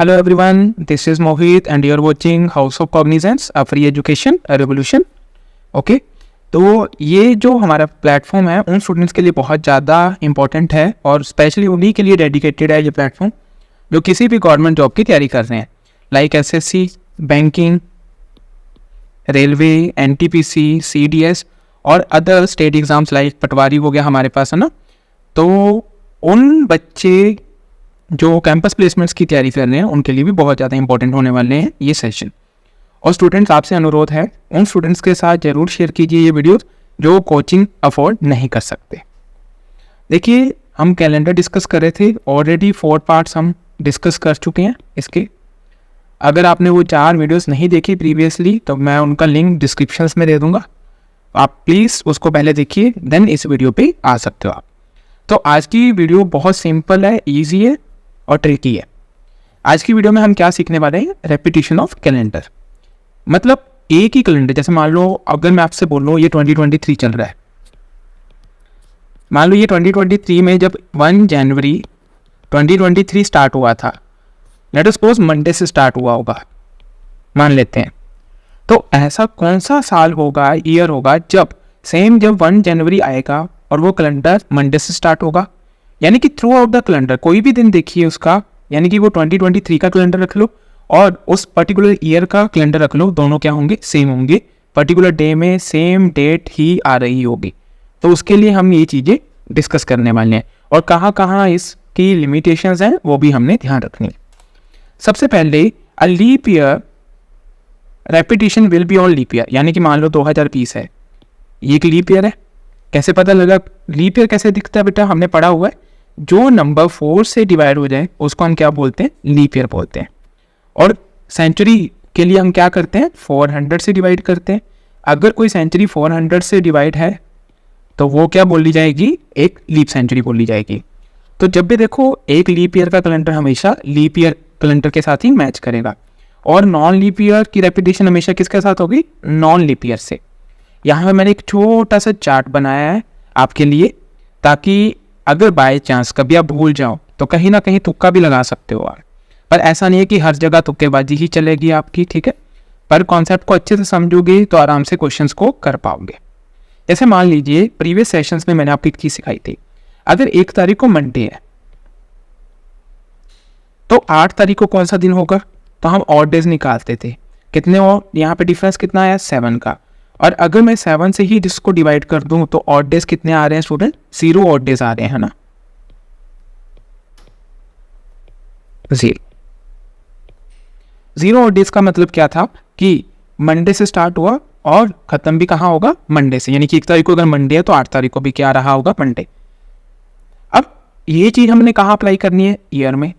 Hello everyone, this is Mohit and you're watching House of Cognizance, a free education, a revolution. Okay तो ये जो हमारा platform है उन स्टूडेंट्स के लिए बहुत ज़्यादा इंपॉर्टेंट है और स्पेशली उन्हीं के लिए डेडिकेटेड है ये प्लेटफॉर्म जो किसी भी गवर्नमेंट जॉब की तैयारी कर रहे हैं, like SSC, banking, railway, NTPC, CDS और अदर स्टेट एग्ज़ाम्स लाइक पटवारी हो गया हमारे पास, है ना। तो उन बच्चे जो कैंपस प्लेसमेंट्स की तैयारी कर रहे हैं उनके लिए भी बहुत ज़्यादा इंपॉर्टेंट होने वाले हैं ये सेशन। और स्टूडेंट्स, आपसे अनुरोध है उन स्टूडेंट्स के साथ ज़रूर शेयर कीजिए ये वीडियोस जो कोचिंग अफोर्ड नहीं कर सकते। देखिए, हम कैलेंडर डिस्कस कर रहे थे, ऑलरेडी 4 पार्ट्स हम डिस्कस कर चुके हैं इसके। अगर आपने वो 4 वीडियोस नहीं देखी प्रीवियसली तो मैं उनका लिंक डिस्क्रिप्शंस में दे दूंगा, आप प्लीज़ उसको पहले देखिए, देन इस वीडियो पे आ सकते हो आप। तो आज की वीडियो बहुत सिंपल है, ईजी है और ट्रिकी है। आज की वीडियो में हम क्या सीखने वाले हैं, रेपिटेशन ऑफ कैलेंडर। मतलब एक ही कैलेंडर, जैसे मान लो अगर मैं आपसे बोल रहा हूँ ये 2023 चल रहा है, मान लो ये 2023 में जब 1 जनवरी 2023 स्टार्ट हुआ था, लेट अस सपोज मंडे से स्टार्ट हुआ होगा, मान लेते हैं। तो ऐसा कौन सा साल होगा, ईयर होगा जब 1 जनवरी आएगा और वो कैलेंडर मंडे से स्टार्ट होगा। यानी कि थ्रू आउट द कैलेंडर कोई भी दिन देखिए उसका, यानी कि वो 2023 का कैलेंडर रख लो और उस पर्टिकुलर ईयर का कैलेंडर रख लो, दोनों क्या होंगे, सेम होंगे। पर्टिकुलर डे में सेम डेट ही आ रही होगी। तो उसके लिए हम ये चीज़ें डिस्कस करने वाले हैं और कहाँ कहाँ इसकी लिमिटेशंस हैं वो भी हमने ध्यान रखनी है। सबसे पहले a leap year repetition will be on leap year, यानी कि मान लो 2020 है, ये एक लीप ईयर है। कैसे पता लगा लीप ईयर कैसे दिखता है बेटा, हमने पढ़ा हुआ है, जो नंबर 4 से डिवाइड हो जाए उसको हम क्या बोलते हैं, लीप ईयर बोलते हैं। और सेंचुरी के लिए हम क्या करते हैं, 400 से डिवाइड करते हैं। अगर कोई सेंचुरी 400 से डिवाइड है तो वो क्या बोली जाएगी, एक लीप सेंचुरी बोली जाएगी। तो जब भी देखो एक लीप ईयर का कैलेंडर हमेशा लीप ईयर कैलेंडर के साथ ही मैच करेगा और नॉन लीप ईयर की रेपिटेशन हमेशा किसके साथ होगी, नॉन लीप ईयर से। यहाँ पे मैंने एक छोटा सा चार्ट बनाया है आपके लिए, ताकि अगर बाय चांस कभी आप भूल जाओ तो कहीं ना कहीं तुक्का भी लगा सकते हो आप। पर ऐसा नहीं है कि हर जगह तुक्केबाजी ही चलेगी आपकी, ठीक है। पर कॉन्सेप्ट को अच्छे से समझोगे तो आराम से क्वेश्चंस को कर पाओगे। जैसे मान लीजिए प्रीवियस सेशंस में मैंने आपको एक चीज सिखाई थी, अगर 1 तारीख को मंडे है तो 8 तारीख को कौन सा दिन होगा, तो हम ऑड डेज निकालते थे। कितने, और यहाँ पे डिफरेंस कितना आया, 7 का। और अगर मैं 7 से ही जिसको डिवाइड कर दूं तो ऑड डेज कितने आ रहे हैं स्टूडेंट, 0 ऑड डेज आ रहे हैं, है ना, 0 ऑड डेज का मतलब क्या था कि मंडे से स्टार्ट हुआ और खत्म भी कहाँ होगा, मंडे से। यानी कि 1 तारीख को अगर मंडे है तो 8 तारीख को भी क्या रहा होगा, मंडे। अब ये चीज हमने कहाँ अप्लाई करनी है, ईयर में।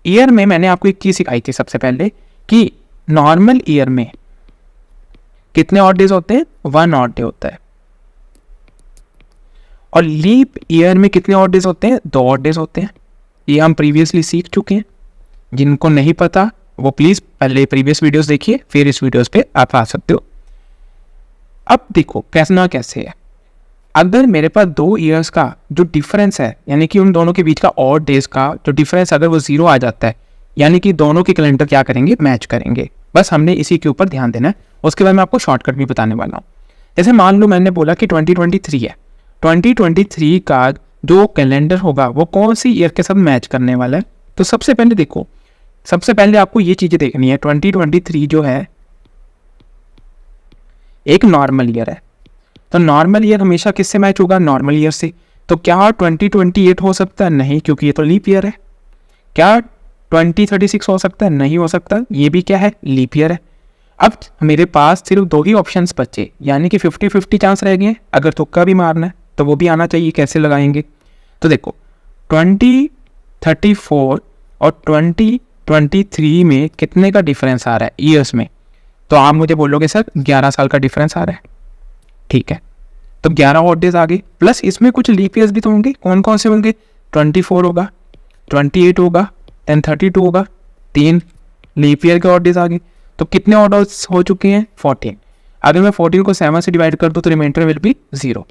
ईयर में मैंने आपको एक चीज सिखाई थी सबसे पहले कि नॉर्मल ईयर में कितने ऑड डेज होते हैं, 1 ऑड डे होता है। और लीप ईयर में कितने ऑड डेज होते हैं, 2 ऑड डेज होते हैं। ये हम प्रीवियसली सीख चुके हैं। जिनको नहीं पता वो प्लीज पहले प्रीवियस वीडियोस देखिए, फिर इस वीडियोस पे आप आ सकते हो। अब देखो कहना कैसे है, अगर मेरे पास 2 ईयर्स का जो डिफरेंस है, यानी कि उन दोनों के बीच का ऑड डेज का जो डिफरेंस अगर वो 0 आ जाता है, यानी कि दोनों के कैलेंडर क्या करेंगे, मैच करेंगे। बस हमने इसी के ऊपर ध्यान देना है। उसके बाद मैं आपको शॉर्टकट भी बताने वाला हूँ। जैसे मान लो मैंने बोला कि 2023 है, 2023 का जो कैलेंडर होगा वो कौन सी ईयर के साथ मैच करने वाला है। तो सबसे पहले देखो, सबसे पहले आपको ये चीजें देखनी है। 2023 जो है एक नॉर्मल ईयर है, तो नॉर्मल ईयर हमेशा किससे मैच होगा, नॉर्मल ईयर से। तो क्या 2028 हो सकता है, नहीं, क्योंकि ये तो लीप ईयर है। क्या 2036 हो सकता है, नहीं हो सकता, ये भी क्या है, लीप ईयर है। अब मेरे पास सिर्फ 2 ही ऑप्शंस बचे, यानी कि 50-50 चांस रह गए। अगर तुक्का भी मारना है तो वो भी आना चाहिए, कैसे लगाएंगे। तो देखो 2034 और 2023 में कितने का डिफरेंस आ रहा है ईयर्स में, तो आप मुझे बोलोगे सर 11 साल का डिफरेंस आ रहा है, ठीक है। तो 11 ऑड डेज आ गए, प्लस इसमें कुछ लीप ईयर्स भी तो होंगे। कौन कौन से होंगे, 24 होगा, 28 होगा, 32 होगा, 3 लीप ईयर के ऑड डेज आ गए। तो कितने ऑड डेज हो चुके हैं, 14। अगर मैं 14 को 7 से डिवाइड कर दूं तो रिमाइंडर विल बी 0।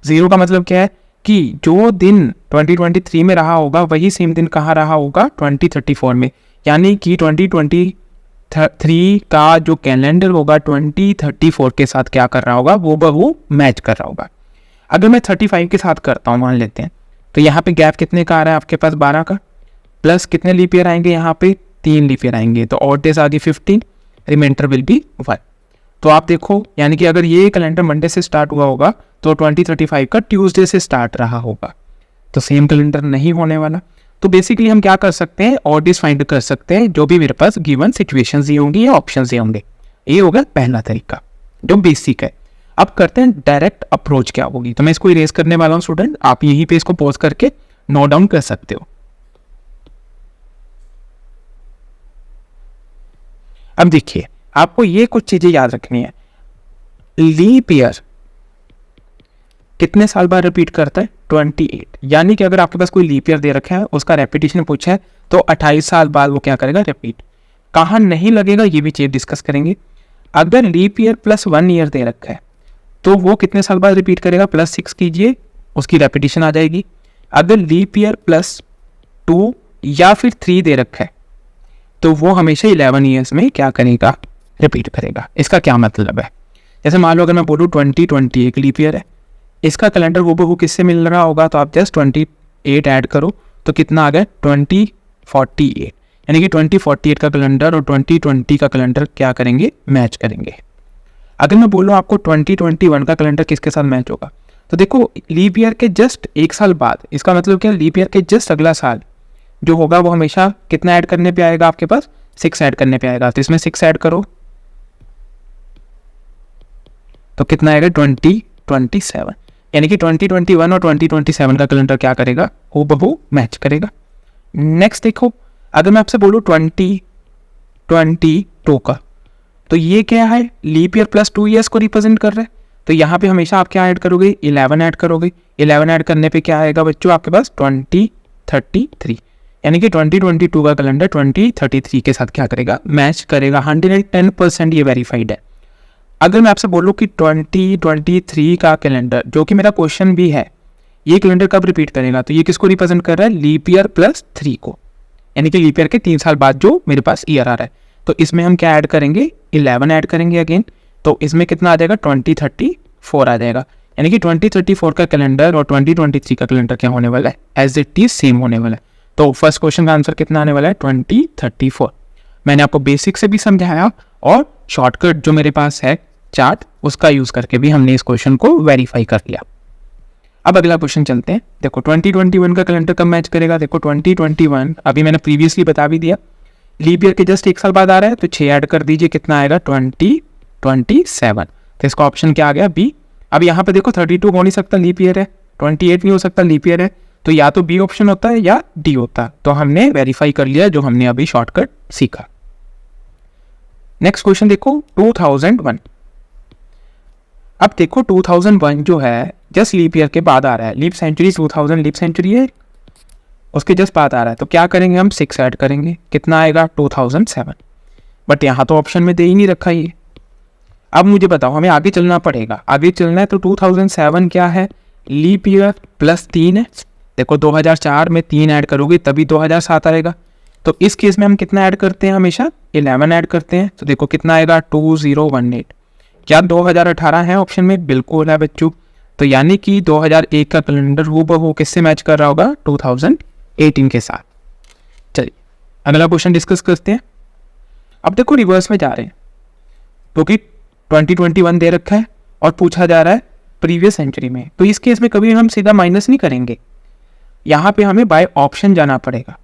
0 का मतलब क्या है कि जो दिन 2023 में रहा होगा वही सेम दिन कहाँ रहा होगा, 2034 में। यानी कि 2023 का जो कैलेंडर होगा 2034 के साथ क्या कर रहा होगा, वो मैच कर रहा होगा। अगर मैं 35 के साथ करता हूँ मान लेते हैं, तो यहाँ पे गैप कितने का आ रहा है आपके पास, 12 का, प्लस कितने लीप ईयर आएंगे, यहाँ पे 3 लीप ईयर आएंगे, तो ऑड डेज आ गई 15, रिमाइंडर विल बी 1। तो आप देखो, यानी कि अगर ये कैलेंडर मंडे से स्टार्ट हुआ होगा तो 2035 का ट्यूसडे से स्टार्ट रहा होगा, तो सेम कैलेंडर नहीं होने वाला। तो बेसिकली हम क्या कर सकते हैं, ऑड डेज फाइंड कर सकते हैं जो भी मेरे पास गिवन सिचुएशंस ये होंगी या ऑप्शंस ये होंगे। ये होगा पहला तरीका जो बेसिक है। अब करते हैं डायरेक्ट अप्रोच क्या होगी। तो मैं इसको इरेज करने वाला हूँ स्टूडेंट, आप यहीं पे इसको पॉज करके नोट डाउन कर सकते हो। अब देखिए, आपको ये कुछ चीजें याद रखनी है। लीप ईयर कितने साल बाद रिपीट करता है, 28। यानी कि अगर आपके पास कोई लीप ईयर दे रखा है, उसका रेपिटेशन पूछा है, तो 28 साल बाद वो क्या करेगा, रिपीट। कहाँ नहीं लगेगा ये भी चीज डिस्कस करेंगे। अगर लीप ईयर प्लस 1 ईयर दे रखा है तो वो कितने साल बाद रिपीट करेगा, +6 कीजिए, उसकी रेपिटेशन आ जाएगी। अगर लीप ईयर प्लस 2 या फिर 3 दे रखा है तो वो हमेशा 11 ईयर्स में क्या करेगा, रिपीट करेगा। इसका क्या मतलब है, जैसे मान लो अगर मैं बोलूँ 2020 एक लीप ईयर है, इसका कैलेंडर वो किससे मिल रहा होगा, तो आप जस्ट 28 ऐड करो तो कितना आ गया, 2048। यानी कि 2048 का कैलेंडर और 2020 का कैलेंडर क्या करेंगे, मैच करेंगे। अगर मैं बोलूँ आपको 2021 का कैलेंडर किसके साथ मैच होगा, तो देखो लीप ईयर के जस्ट 1 साल बाद, इसका मतलब क्या, लीप ईयर के जस्ट अगला साल जो होगा वो हमेशा कितना ऐड करने पे आएगा, आपके पास 6 ऐड करने पे आएगा। तो इसमें 6 ऐड करो तो कितना आएगा, 2027। यानी कि 2021 और 2027 का कैलेंडर क्या करेगा, हूबहू मैच करेगा। नेक्स्ट देखो, अगर मैं आपसे बोलूँ 2022 का, तो ये क्या है, लीप ईयर प्लस 2 ईयर्स को रिप्रेजेंट कर रहा है। तो यहाँ पे हमेशा आप क्या ऐड करोगे, 11 ऐड करोगे। 11 ऐड करने पे क्या आएगा बच्चों आपके पास, 2033। यानी कि 2022 का कैलेंडर 2033 के साथ क्या करेगा, मैच करेगा। 110% ये वेरीफाइड है। अगर मैं आपसे बोलूँ कि 2023 का कैलेंडर, जो कि मेरा क्वेश्चन भी है, ये कैलेंडर कब रिपीट करेगा, तो ये किसको रिप्रेजेंट कर रहा है, लीप ईयर प्लस 3 को। यानी कि लीप ईयर के 3 साल बाद जो मेरे पास ईयर आ रहा है, तो इसमें हम क्या ऐड करेंगे, 11 ऐड करेंगे अगेन। तो इसमें कितना आ जाएगा, 2034 आ जाएगा। यानी कि 2034 का कैलेंडर और 2023 का कैलेंडर क्या होने वाला है, एज इट इज सेम होने वाला है। तो फर्स्ट क्वेश्चन का आंसर कितना आने वाला है, 2034। मैंने आपको बेसिक से भी समझाया और शॉर्टकट जो मेरे पास है चार्ट, उसका यूज करके भी हमने इस क्वेश्चन को वेरीफाई कर लिया। अब अगला क्वेश्चन चलते हैं। देखो 2021 का कैलेंडर कब मैच करेगा, देखो 2021 अभी मैंने प्रीवियसली बता भी दिया, लीप ईयर के जस्ट 1 साल बाद आ रहा है, तो 6 ऐड कर दीजिए, कितना आएगा, 2027। तो इसका ऑप्शन क्या आ गया, बी। अब यहाँ पे देखो 32 हो नहीं सकता, लीप ईयर है, 28 नहीं हो सकता, लीप ईयर है, तो या तो बी ऑप्शन होता है या डी होता। तो हमने वेरीफाई कर लिया जो हमने अभी शॉर्टकट सीखा। नेक्स्ट क्वेश्चन देखो 2001। अब देखो 2001 जो है जस्ट लीप ईयर के बाद आ रहा है, लीप सेंचुरी 2000 लीप सेंचुरी है, उसके जस्ट बाद आ रहा है। तो क्या करेंगे हम, 6 ऐड करेंगे, कितना आएगा, 2007। बट यहाँ तो ऑप्शन में दे ही नहीं रखा ये। अब मुझे बताओ, हमें आगे चलना पड़ेगा, आगे चलना है तो 2007 क्या है, लीप ईयर प्लस 3 है। देखो 2004 में 3 ऐड करोगे तभी 2007 आएगा। तो इस केस में हम कितना ऐड करते हैं, हमेशा 11 ऐड करते हैं। तो देखो कितना आएगा, 2018। क्या 2018 है ऑप्शन में, बिल्कुल है बच्चों। तो यानी कि 2001 का कैलेंडर हूबहू किससे मैच कर रहा होगा, 2018 के साथ। चलिए अगला क्वेश्चन डिस्कस करते हैं। अब देखो रिवर्स में जा रहे हैं, क्योंकि 2021 दे रखा है और पूछा जा रहा है प्रीवियस सेंचुरी में। तो इस केस में कभी हम सीधा माइनस नहीं करेंगे, यहाँ पे हमें बाय ऑप्शन जाना पड़ेगा।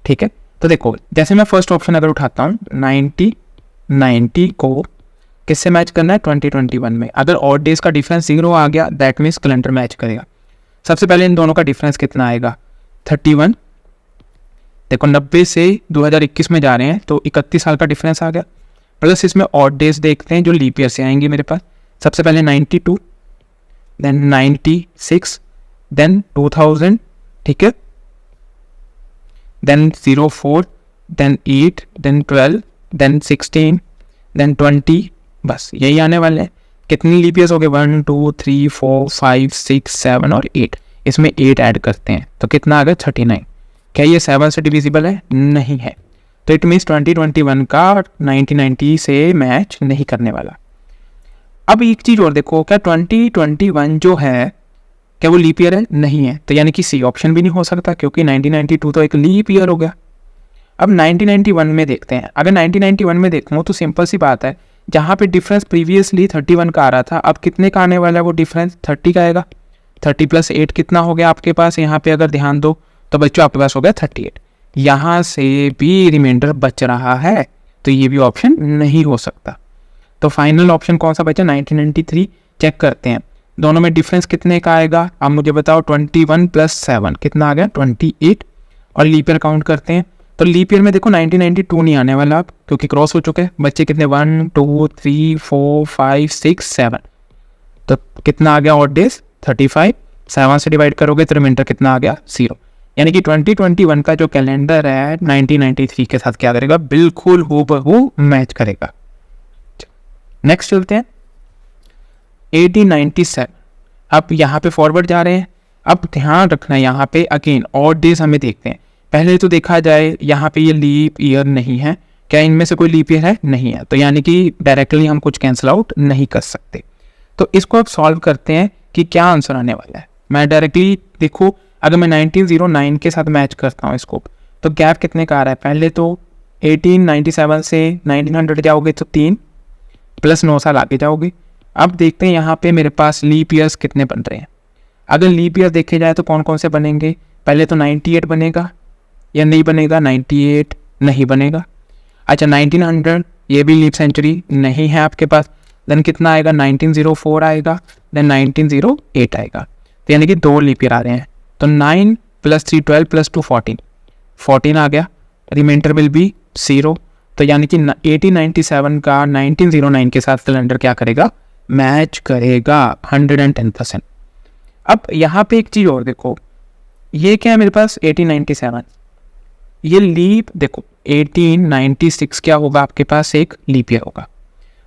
ठीक है, तो देखो जैसे मैं फर्स्ट ऑप्शन अगर उठाता हूँ, 90 को किससे मैच करना है, 2021 में। अगर ऑड डेज का डिफरेंस 0 आ गया, दैट मीन्स कैलेंडर मैच करेगा। सबसे पहले इन दोनों का डिफरेंस कितना आएगा, 31। देखो 90 से 2021 में जा रहे हैं तो 31 साल का डिफरेंस आ गया। प्लस इसमें ऑड डेज देखते हैं जो लीप ईयर से आएंगे मेरे पास। सबसे पहले 92, देन 96, देन 2000, ठीक है, then 04, then 8, then 12, then 16, then 20, बस यही आने वाले हैं। कितनी लीप ईयर्स हो गए, 1 2 3 4 5 6 7 और 8। इसमें 8 ऐड करते हैं तो कितना आ गया, 39। क्या ये 7 से डिविजिबल है, नहीं है। तो इट मीन्स 2021 का 1990 से मैच नहीं करने वाला। अब एक चीज़ और देखो, क्या 2021 जो है क्या वो लीप ईयर है? नहीं है, तो यानी कि सी ऑप्शन भी नहीं हो सकता क्योंकि 1992 तो एक लीप ईयर हो गया। अब 1991 में देखते हैं। अगर 1991 में देखूँ तो सिंपल सी बात है, जहाँ पे डिफरेंस प्रीवियसली 31 का आ रहा था, अब कितने का आने वाला है वो डिफरेंस? 30 का आएगा। 30 + 8 कितना हो गया आपके पास? यहाँ पे अगर ध्यान दो तो बच्चों आपके पास हो गया 38। यहाँ से भी रिमाइंडर बच रहा है, तो ये भी ऑप्शन नहीं हो सकता। तो फाइनल ऑप्शन कौन सा बचा? 1993। चेक करते हैं दोनों में डिफरेंस कितने का आएगा। अब मुझे बताओ 21 + 7 कितना आ गया? 28। और लीप ईयर काउंट करते हैं तो लीप ईयर में देखो 1992 नहीं आने वाला अब, क्योंकि क्रॉस हो चुके हैं। बच्चे कितने? 1 2 3 4 5 6 7, तो कितना आ गया ऑड डेज? 35। 7 से डिवाइड करोगे तो रिमाइंडर कितना आ गया? 0। यानी कि 2021 का जो कैलेंडर है 1993 के साथ क्या करेगा? बिल्कुल हूबहू मैच करेगा। नेक्स्ट चलते हैं 1897। अब यहाँ पे फॉरवर्ड जा रहे हैं। अब ध्यान रखना है यहाँ पे अगेन ऑड डेज हमें देखते हैं। पहले तो देखा जाए यहाँ पे ये लीप ईयर नहीं है, क्या इनमें से कोई लीप ईयर है? नहीं है, तो यानी कि डायरेक्टली हम कुछ कैंसिल आउट नहीं कर सकते। तो इसको अब सॉल्व करते हैं कि क्या आंसर आने वाला है। मैं डायरेक्टली देखो, अगर मैं 1909 के साथ मैच करता हूँ इसको, तो गैप कितने का आ रहा है? पहले तो 1897 से 1900 जाओगे तो 3 + 9 साल आगे जाओगे। अब देखते हैं यहाँ पे मेरे पास लीप ईयर्स कितने बन रहे हैं। अगर लीप ईयर देखे जाए तो कौन कौन से बनेंगे? पहले तो 98 बनेगा या नहीं बनेगा? 98 नहीं बनेगा। अच्छा 1900 ये भी लीप सेंचुरी नहीं है आपके पास। देन कितना आएगा? 1904 आएगा, देन 1908 आएगा। तो यानी कि 2 लीप ईयर आ रहे हैं। तो 9 + 3 12 + 2 14, 14 आ गया। Reminder will be 0। तो यानी कि 1897 का 1909 के साथ कैलेंडर क्या करेगा? मैच करेगा 110%। अब यहाँ पे एक चीज़ और देखो, ये क्या है मेरे पास? 1897 ये लीप देखो 1896 क्या होगा आपके पास? एक लीप ईयर होगा।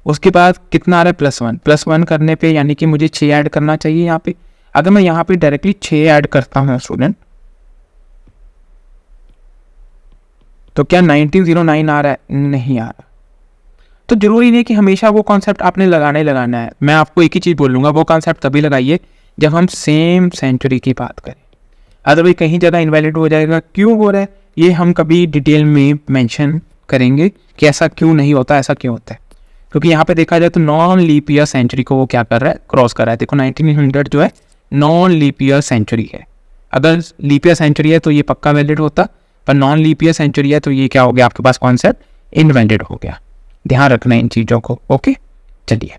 उसके बाद कितना आ रहा है? +1 +1 करने पे यानी कि मुझे 6 ऐड करना चाहिए यहाँ पे। अगर मैं यहाँ पे डायरेक्टली 6 ऐड करता हूँ स्टूडेंट, तो क्या 1909 आ रहा है? नहीं आ रहा। तो जरूरी नहीं कि हमेशा वो कॉन्सेप्ट आपने लगाना ही लगाना है। मैं आपको एक ही चीज़ बोलूँगा, वो कॉन्सेप्ट तभी लगाइए जब हम सेम सेंचुरी की बात करें, अदरवाइज कहीं जगह इनवैलिड हो जाएगा। क्यों हो रहा है ये हम कभी डिटेल में मेंशन करेंगे कि ऐसा क्यों नहीं होता, ऐसा क्यों होता है। क्योंकि यहाँ पे देखा जाए तो नॉन लीप ईयर सेंचुरी को वो क्या कर रहा है? क्रॉस कर रहा है। देखो 1900 जो है नॉन लीप ईयर सेंचुरी है। अगर लीप ईयर सेंचुरी है तो ये पक्का वैलिड होता, पर नॉन लीप ईयर सेंचुरी है तो ये क्या हो गया आपके पास? कॉन्सेप्ट इनवैलिड हो गया। ध्यान रखना इन चीज़ों को। ओके चलिए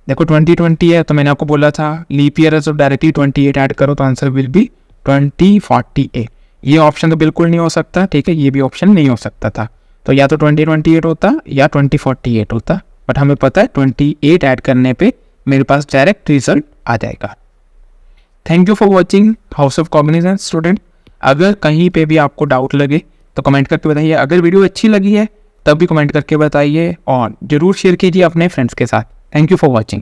देखो 2020 है तो मैंने आपको बोला था लीप ईयर है तो डायरेक्टली 28 ऐड करो तो आंसर विल बी 2048। ये ऑप्शन तो बिल्कुल नहीं हो सकता, ठीक है, ये भी ऑप्शन नहीं हो सकता था। तो या तो 2028 होता या 2048 होता, बट हमें पता है 28 ऐड करने पे मेरे पास डायरेक्ट रिजल्ट आ जाएगा। Thank you for watching house of cognizance student. अगर कहीं पे भी आपको डाउट लगे तो कमेंट करके बताइए। अगर वीडियो अच्छी लगी है तब भी कमेंट करके बताइए और ज़रूर शेयर कीजिए अपने फ्रेंड्स के साथ। Thank you for watching.